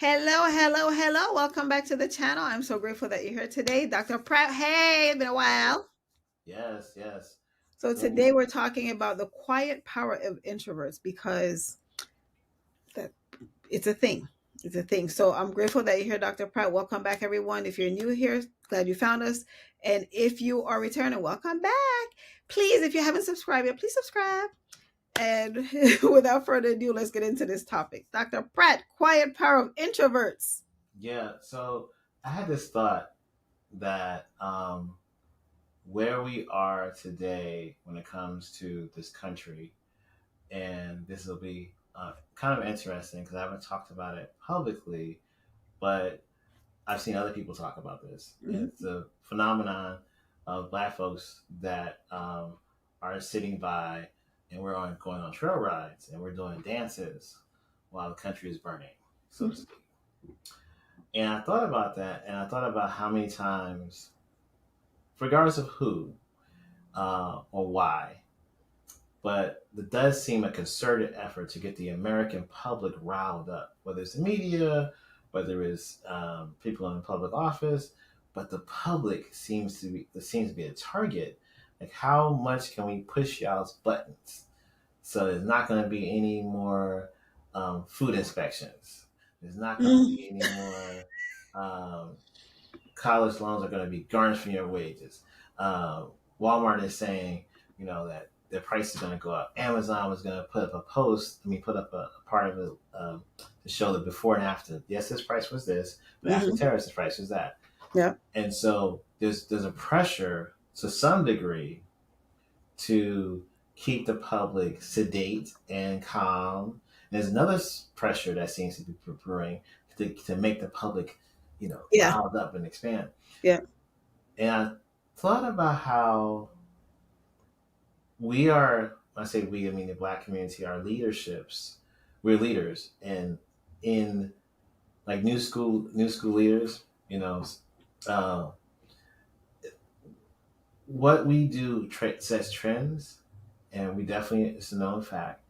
Hello, hello, hello. Welcome back to the channel. I'm so grateful that you're here today. Dr. Pratt, hey, it's been a while. Yes, yes. So So today we're talking about the quiet power of introverts because that it's a thing. It's a thing. So I'm grateful that you're here, Dr. Pratt. Welcome back, everyone. If you're new here, glad you found us. And if you are returning, welcome back. Please, if you haven't subscribed yet, please subscribe. And without further ado, let's get into this topic. Dr. Pratt, quiet power of introverts. so I had this thought that where we are today when it comes to this country, and this will be kind of interesting because I haven't talked about it publicly, but I've seen other people talk about this. And Mhm. it's a phenomenon of Black folks that are sitting by, and we're on going on trail rides and we're doing dances while the country is burning, so to speak. And I thought about that, and I thought about how many times, regardless of who or why, but there does seem a concerted effort to get the American public riled up, whether it's the media, whether it's people in public office, but the public seems to be a target. Like, how much can we push y'all's buttons? So there's not going to be any more food inspections. There's not going to be any more um, college loans are going to be garnished from your wages. Walmart is saying, that their price is going to go up. Amazon was going to put up a post. Put up a part of it to show the before and after. Yes, this price was this, but after Mhm. tariffs, the price was that. Yeah. And so there's a pressure to some degree to keep the public sedate and calm. There's another pressure that seems to be brewing to make the public, Yeah. riled up and expand. Yeah. And I thought about how we are, when I say we, I mean the Black community, our leaderships, we're leaders. And in like new school leaders, uh, what we do sets trends, and we definitely, it's a known fact.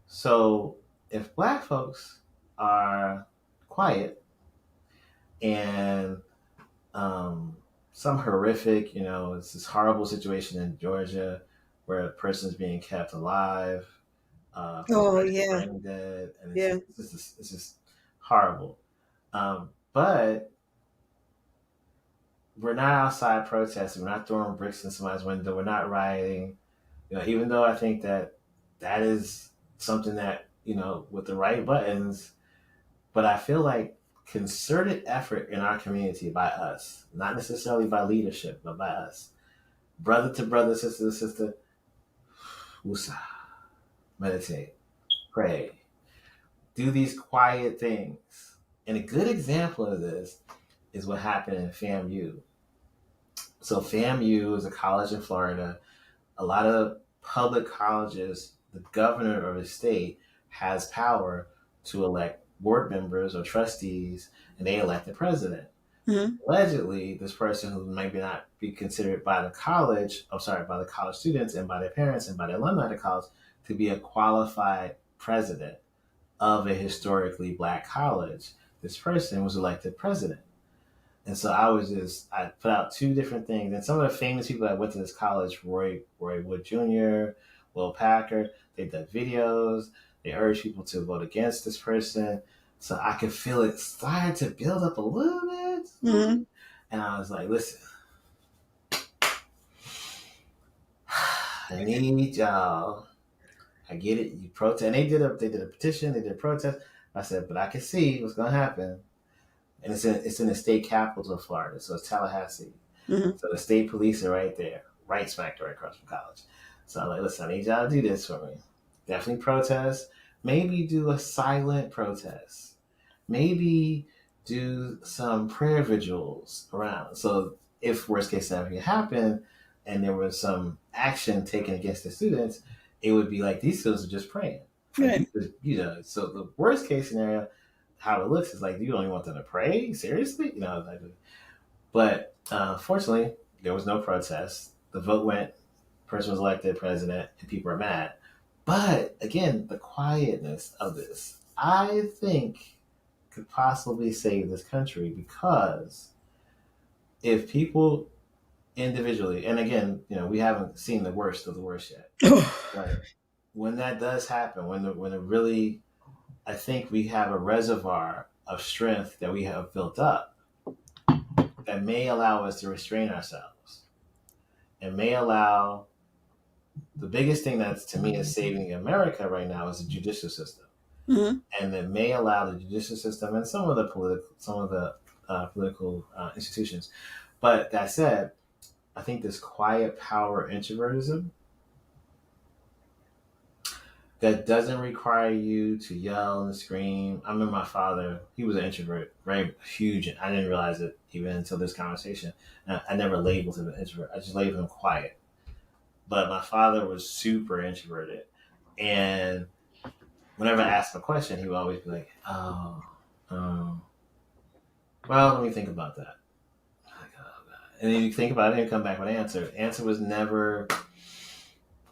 So if Black folks are quiet and um, some horrific, it's this horrible situation in Georgia where a person's being kept alive, Oh yeah. brain dead, and Yeah. it's just horrible. But we're not outside protesting. We're not throwing bricks in somebody's window. We're not rioting. Even though I think that is something that with the right buttons. But I feel like concerted effort in our community by us, not necessarily by leadership, but by us, brother to brother, sister to sister, woosah, meditate, pray, do these quiet things. And a good example of this is what happened in FAMU. So FAMU is a college in Florida. A lot of public colleges, the governor of the state has power to elect board members or trustees, and they elect the president. Mhm. Allegedly, this person who maybe not be considered by the college, by the college students and by their parents and by the alumni of the college to be a qualified president of a historically Black college. This person was elected president. And so I put out two different things. And some of the famous people that went to this college, Roy Wood Jr., Will Packer, they did videos. They urged people to vote against this person. So I could feel it starting to build up a little bit. Mhm. And I was like, listen, I need y'all. I get it. You protest. And they did a petition. They did a protest. I said, but I can see what's going to happen. And it's in the state capital of Florida. So it's Tallahassee. Mhm. So the state police are right there, right smack right across from college. So I'm like, listen, I need y'all to do this for me. Definitely protest. Maybe do a silent protest. Maybe do some prayer vigils around. So if worst case scenario happened and there was some action taken against the students, it would be like these students are just praying. Like Right. so the worst case scenario, how it looks is like you don't even want them to pray seriously, but fortunately, there was no protest. The vote went, person was elected president, and people are mad. But again, the quietness of this, I think, could possibly save this country, because if people individually, and again, we haven't seen the worst of the worst yet, but when that does happen, when it really, I think we have a reservoir of strength that we have built up that may allow us to restrain ourselves, and may allow, the biggest thing that's to me is saving America right now is the judicial system, Mhm. and that may allow the judicial system and some of the political institutions. But that said, I think this quiet power introvertism that doesn't require you to yell and scream. I remember my father, he was an introvert, very huge. I didn't realize it even until this conversation. And I never labeled him an introvert. I just labeled him quiet. But my father was super introverted. And whenever I asked him a question, he would always be like, oh, um, well, let me think about that. Like, oh, God. And then you think about it and come back with an answer. The answer was never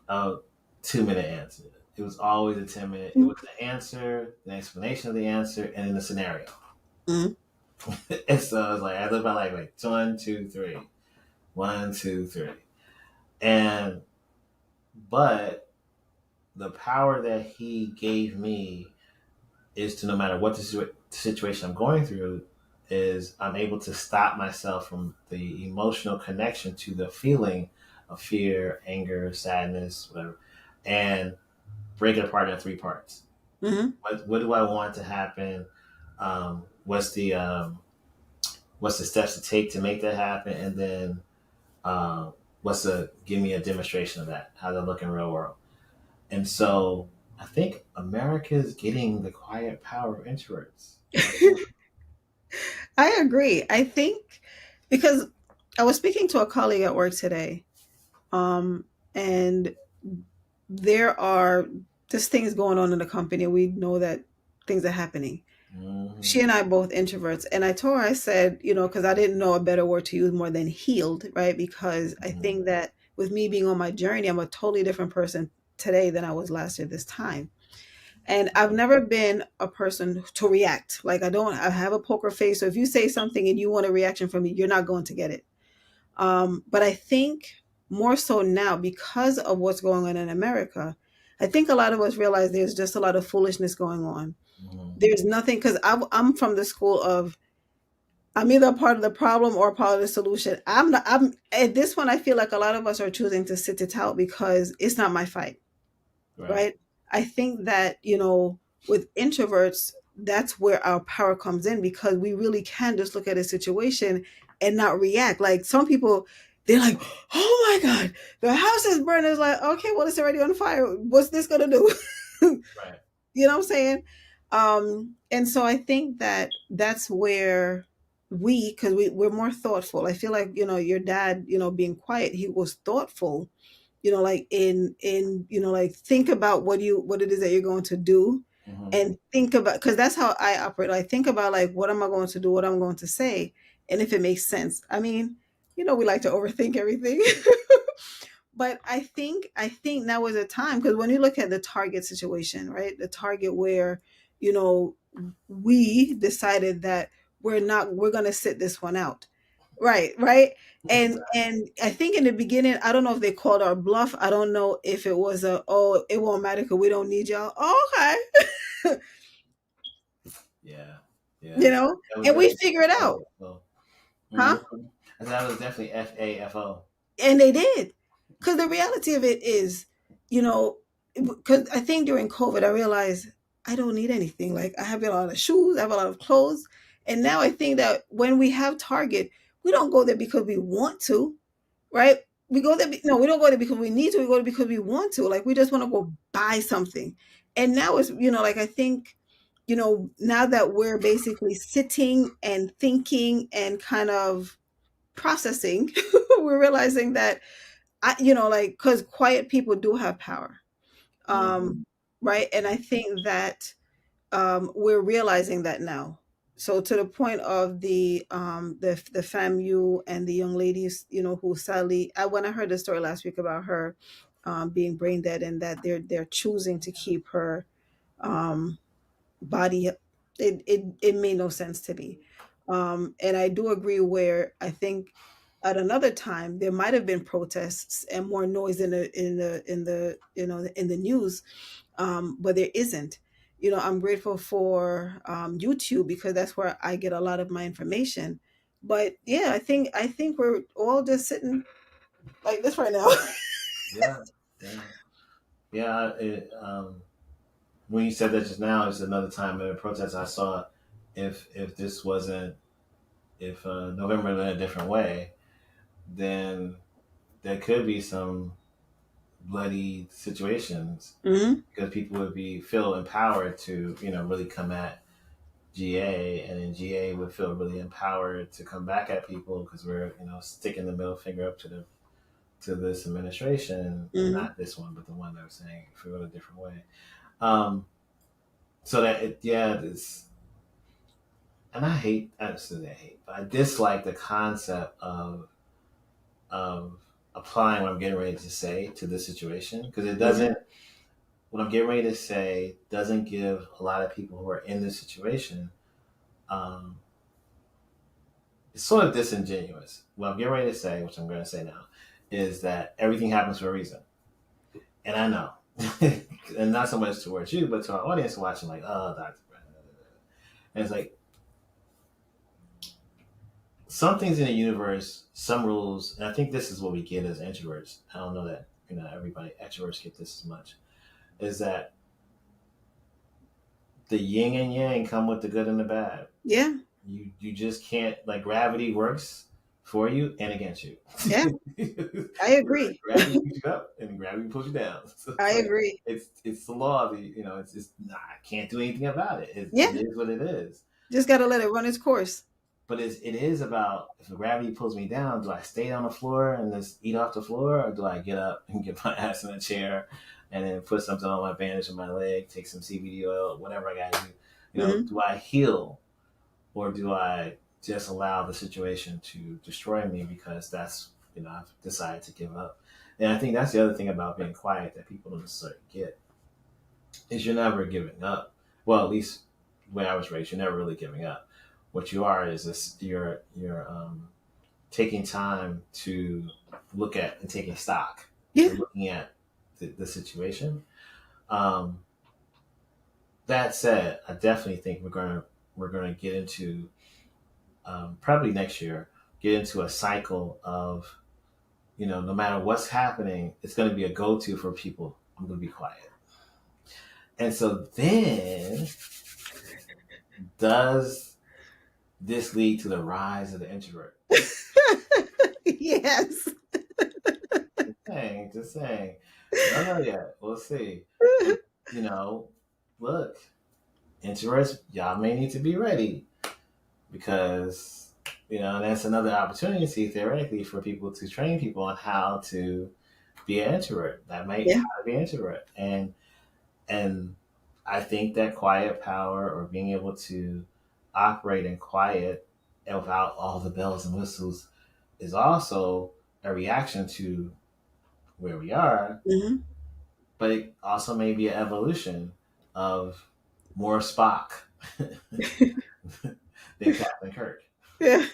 a 2-minute answer. It was always a 10-minute. It was the answer, the explanation of the answer, and then the scenario. Mhm. And so I was like, I lived by like 1, 2, 3, 1, 2, 3, and but the power that he gave me is to, no matter what the situation I'm going through, is I'm able to stop myself from the emotional connection to the feeling of fear, anger, sadness, whatever, and break it apart into 3 parts. Mhm. What do I want to happen? What's the steps to take to make that happen? And then give me a demonstration of that? How does that look in the real world? And so I think America is getting the quiet power of introverts right now. I agree. I think because I was speaking to a colleague at work today, and there are just things going on in the company. We know that things are happening. Mm-hmm. She and I both introverts, and I told her, I said, because I didn't know a better word to use more than healed, right? Because I Mm-hmm. think that with me being on my journey, I'm a totally different person today than I was last year this time. And I've never been a person to react. Like I have a poker face. So if you say something and you want a reaction from me, you're not going to get it. But I think more so now because of what's going on in America, I think a lot of us realize there's just a lot of foolishness going on. Mm-hmm. There's nothing because I'm from the school of I'm either a part of the problem or a part of the solution. I'm not. I'm at this one. I feel like a lot of us are choosing to sit it out because it's not my fight, Right. right? I think that with introverts, that's where our power comes in because we really can just look at a situation and not react. Like some people, they're like, "Oh my god, the house is burning." It's like, okay, well, it's already on fire. What's this gonna do? Right. You know what I'm saying? And so I think that that's where because we're more thoughtful. I feel like, your dad, being quiet, he was thoughtful, like like think about what it is that you're going to do Mm-hmm. and think about, because that's how I operate. I think about like, what am I going to do? What I'm going to say? And if it makes sense. I mean, we like to overthink everything. But I think now is a time because when you look at the Target situation, right? The Target where, you know, we decided that we're gonna sit this one out. Right, right. And I think in the beginning, I don't know if they called our bluff. I don't know if it was it won't matter because we don't need y'all. Oh, okay. Yeah. you Yeah. know, That was and we definitely figure it out. FAFO. Huh? Mm-hmm. And that was definitely FAFO. And they did. Because the reality of it is, because I think during COVID, I realized I don't need anything. Like I have a lot of shoes, I have a lot of clothes. And now I think that when we have Target, we don't go there because we want to, right? We go there, no, we don't go there because we need to. We go there because we want to. Like we just want to go buy something. And now it's, like I think, now that we're basically sitting and thinking and kind of processing, we're realizing that like because quiet people do have power, Mm-hmm. right? And I think that we're realizing that now. So to the point of the FAMU and the young ladies, who sadly, when I heard the story last week about her being brain dead and that they're choosing to keep her um, body It made no sense to me. And I do agree where I think at another time there might have been protests and more noise in the in the news, but there isn't. I'm grateful for YouTube because that's where I get a lot of my information. But yeah, I think we're all just sitting like this right now. Yeah, yeah, yeah. When you said that just now, it's another time in a protest I saw. If this wasn't, if November went a different way, then there could be some bloody situations Hmm. because people would be feel empowered to really come at GA, and then GA would feel really empowered to come back at people because we're sticking the middle finger up to this administration, Hmm. not this one, but the one that was saying if we go a different way. Um, so that yeah, this, and I don't say I hate, but I dislike the concept of applying what I'm getting ready to say to this situation because it Hmm. doesn't. What I'm getting ready to say doesn't give a lot of people who are in this situation. Um, it's sort of disingenuous. What I'm getting ready to say, which I'm going to say now, is that everything happens for a reason, and I know, and not so much towards you, but to our audience watching, like, oh, Doctor, and it's like some things in the universe, some rules, and I think this is what we get as introverts. I don't know that everybody extroverts get this as much. Is that the yin and yang come with the good and the bad. Yeah. You just can't, like, gravity works for you and against you. Yeah. I agree. Gravity pulls you up and gravity pulls you down. So I it's like agree. it's the law of the it's just nah, I can't do anything about it. Yeah. It is what it is. Just got to let it run its course. But it is about, if the gravity pulls me down, do I stay on the floor and just eat off the floor, or do I get up and get my ass in a chair and then put something on my bandage on my leg, take some CBD oil, whatever I gotta do? Hmm. Do I heal, or do I just allow the situation to destroy me because that's I've decided to give up? And I think that's the other thing about being quiet that people don't necessarily get is you're never giving up. Well, at least when I was raised, you're never really giving up. What you are is this: you're taking time to look at and taking stock. Yeah. You're looking at the situation. Um, that said, I definitely think we're gonna get into probably next year get into a cycle of no matter what's happening, it's going to be a go-to for people. I'm going to be quiet. And so then, does this lead to the rise of the introvert? Yes. Just saying. Don't know yet. We'll see. But, look, introverts, y'all may need to be ready because, that's another opportunity theoretically for people to train people on how to be an introvert. That might Yeah. how to be an introvert. And I think that quiet power, or being able to operate in quiet and without all the bells and whistles, is also a reaction to where we are, Hmm. but it also may be an evolution of more Spock than Captain Kirk. Yeah.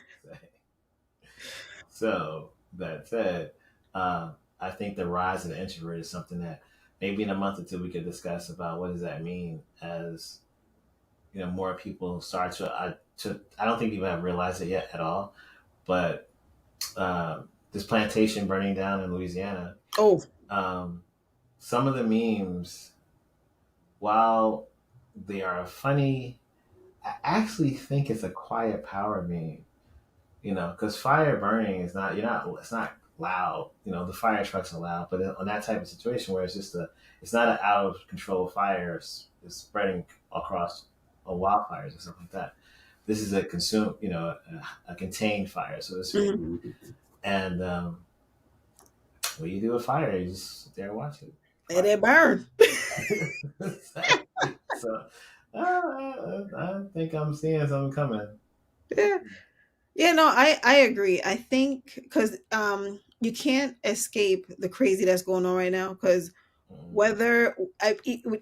So that said, I think the rise of the introvert is something that maybe in a month or two we could discuss about what does that mean as more people start to. I don't think people have realized it yet at all, but this plantation burning down in Louisiana, Oh. um, some of the memes, while they are funny, I actually think it's a quiet power meme. Because fire burning is not, it's not loud. The fire trucks are loud, but on that type of situation where it's not an out of control fire, it's spreading across a wildfires or something like that. This is a contained fire, so to speak. Hmm. And when you do a fire, you just sit there and watch it. Let it burn. So I think I'm seeing something coming. Yeah. Yeah, no, I agree. I think because you can't escape the crazy that's going on right now. Because Mm-hmm. whether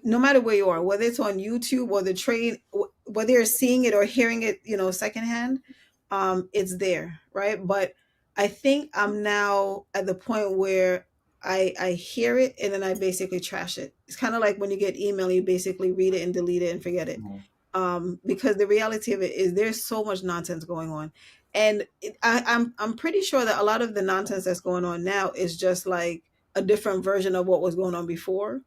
no matter where you are, whether it's on YouTube or the train, whether you're seeing it or hearing it, secondhand, it's there, right? But I think I'm now at the point where I hear it and then I basically trash it. It's kind of like when you get email, you basically read it and delete it and forget it. Mm-hmm. Because the reality of it is there's so much nonsense going on, and I'm pretty sure that a lot of the nonsense that's going on now is just like a different version of what was going on before.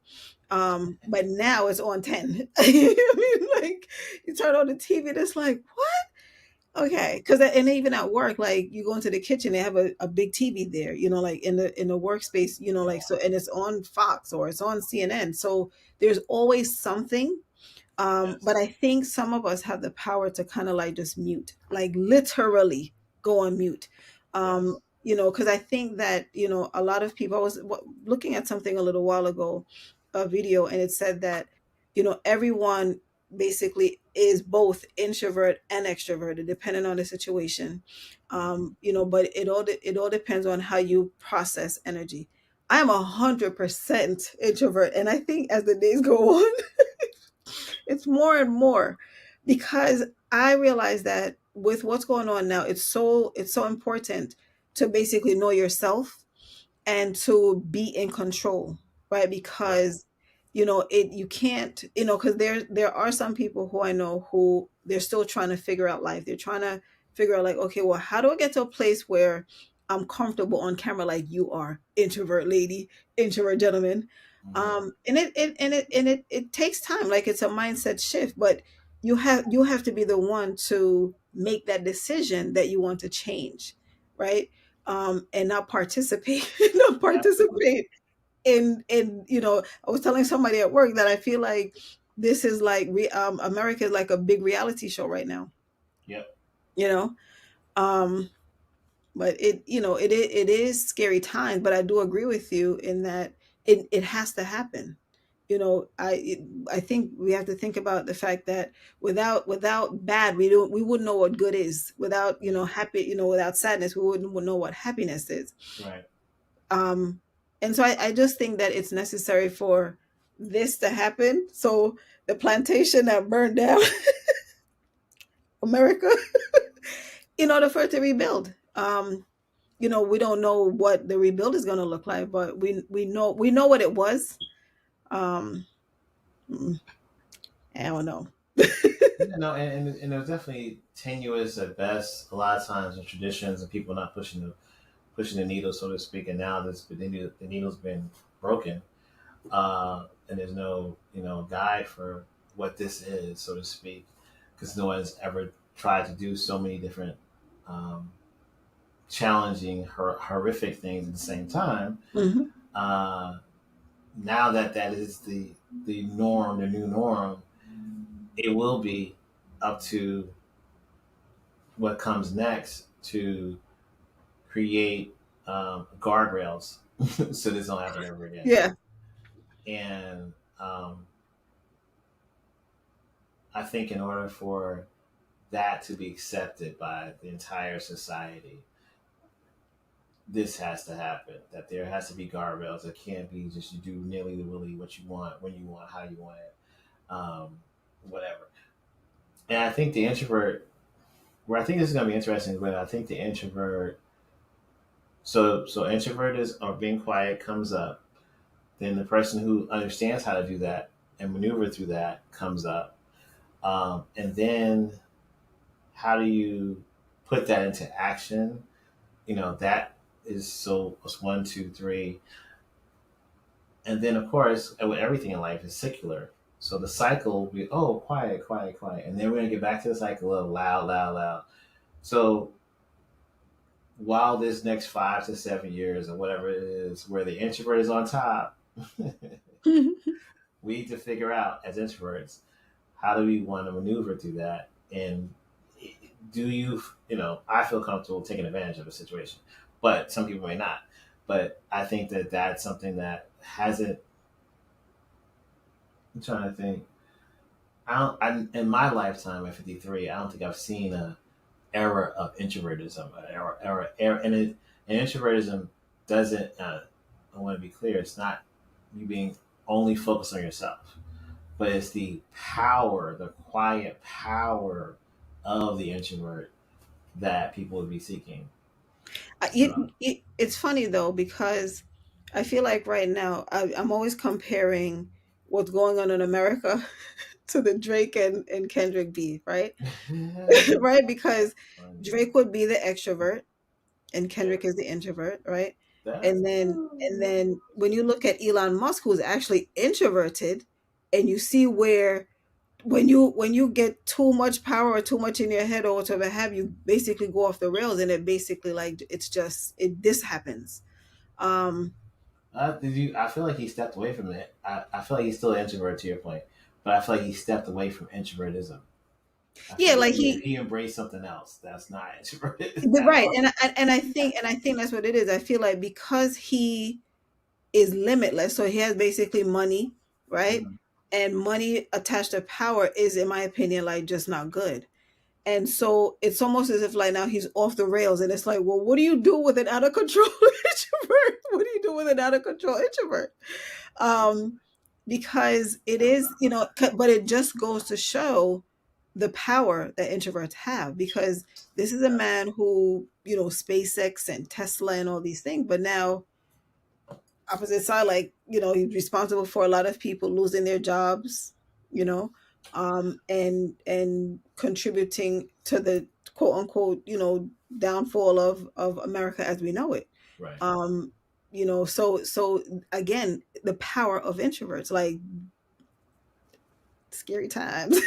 But now it's on 10. I mean, like, you turn on the TV and it's like, what? Okay. Because, and even at work, like, you go into the kitchen, they have a big TV there, like in the workspace, like, so, and it's on Fox or it's on CNN. So there's always something. But Yes. I think some of us have the power to kind of like just mute, like literally go on mute. Yes. Because I think that, a lot of people, I was looking at something a little while ago, a video, and it said that, everyone basically is both introvert and extroverted, depending on the situation. But it all depends on how you process energy. I'm 100% introvert, and I think as the days go on, it's more and more, because I realize that with what's going on now, it's so important to basically know yourself and to be in control, right? Right. Because you can't, because there are some people who I know who they're still trying to figure out life. They're trying to figure out, like, okay, well, how do I get to a place where I'm comfortable on camera, like you are, introvert lady, introvert gentleman. Mm-hmm. And it takes time, like it's a mindset shift, but you have to be the one to make that decision that you want to change, right? And not participate not Absolutely. participate in I was telling somebody at work that I feel like this is like America is like a big reality show right now, Yep. you know um but it is scary times, but I do agree with you in that it has to happen. I think we have to think about the fact that without bad, we wouldn't know what good is. Without happy, without sadness, we wouldn't know what happiness is. Right. Um and so I just think that it's necessary for this to happen, so the plantation that burned down America, in order for it to rebuild. We don't know what the rebuild is going to look like, but we know what it was. um I don't know. Yeah, no, and it was definitely tenuous at best. A lot of times in traditions and people not pushing the needle, so to speak. And now the needle's been broken, and there's no guide for what this is, so to speak, because no one's ever tried to do so many different um, challenging, horrific things at the same time. Hmm. Uh, Now that that is the norm, the new norm, it will be up to what comes next to create guardrails so this don't happen ever again. Yeah. And I think in order for that to be accepted by the entire society, this has to happen. That there has to be guardrails. It can't be just you do nilly willy what you want, when you want, how you want it, um, whatever. And I think the introvert, where I think this is going to be interesting, but I think the introvert, so introvert is or being quiet comes up. Then the person who understands how to do that and maneuver through that comes up. And then how do you put that into action? That is, so it's one, two, three. And then, of course, with everything in life is secular. So the cycle will be, oh, quiet, quiet, quiet. And then we're going to get back to the cycle of loud, loud, loud. So while this next 5 to 7 years or whatever it is, where the introvert is on top, we need to figure out as introverts, how do we want to maneuver through that? And do I feel comfortable taking advantage of a situation, but some people may not. But I think that that's something that hasn't, I'm trying to think. In my lifetime at 53, I don't think I've seen a era of introvertism, and introvertism doesn't. I want to be clear. It's not you being only focus on yourself, but it's the power, the quiet power of the introvert that people would be seeking. So, It's funny though because I feel like right now I'm always comparing what's going on in America to the Drake and Kendrick beef, right? Right, because funny. Drake would be the extrovert and Yeah, Kendrick is the introvert, right? that's And then when you look at Elon Musk, who's actually introverted, and you see where when you get too much power or too much in your head or whatever have you, basically go off the rails, and it basically like it's just it this happens. Um, did you? I feel like he stepped away from it. I feel like he's still an introvert to your point, but I feel like he stepped away from introvertism. I yeah, feel like like he he embraced something else that's not introverted at right, all. and I think that's what it is. I feel like because he is limitless, so he has basically money, right? Mhm. And money attached to power is, in my opinion, like just not good. And so it's almost as if like now he's off the rails, and it's like, well, what do you do with an out of control introvert? What do you do with an out of control introvert? Um, because it is, but it just goes to show the power that introverts have. Because this is a Yeah, man who, SpaceX and Tesla and all these things, but now opposite side, like, he's responsible for a lot of people losing their jobs, you know, and contributing to the quote unquote, downfall of America as we know it. right. Um, so again, the power of introverts, like scary times.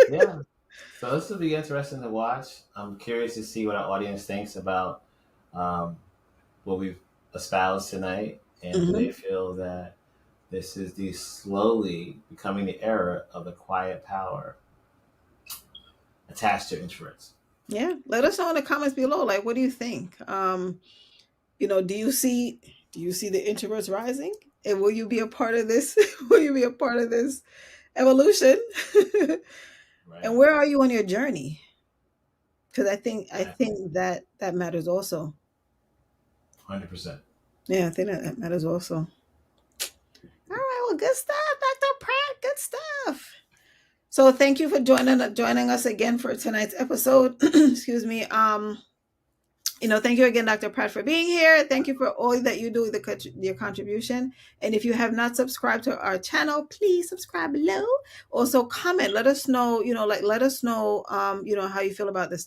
Yeah. So this will be interesting to watch. I'm curious to see what our audience thinks about um, what we've espoused tonight, and do they Hmm. feel that this is the slowly becoming the era of the quiet power attached to introverts? Yeah, let us know in the comments below. Like, what do you think? Do you see the introverts rising? And will you be a part of this? Will you be a part of this evolution? And Right. where are you on your journey? Because I Exactly. think that matters also. 100%. Yeah, I think that matters also. All right, well, good stuff, Dr. Pratt. Good stuff. So thank you for joining us again for tonight's episode. Excuse me. Thank you again, Dr. Pratt, for being here. Thank you for all that you do with your contribution. And if you have not subscribed to our channel, please subscribe below. Also, comment. Let us know. Let us know. How you feel about this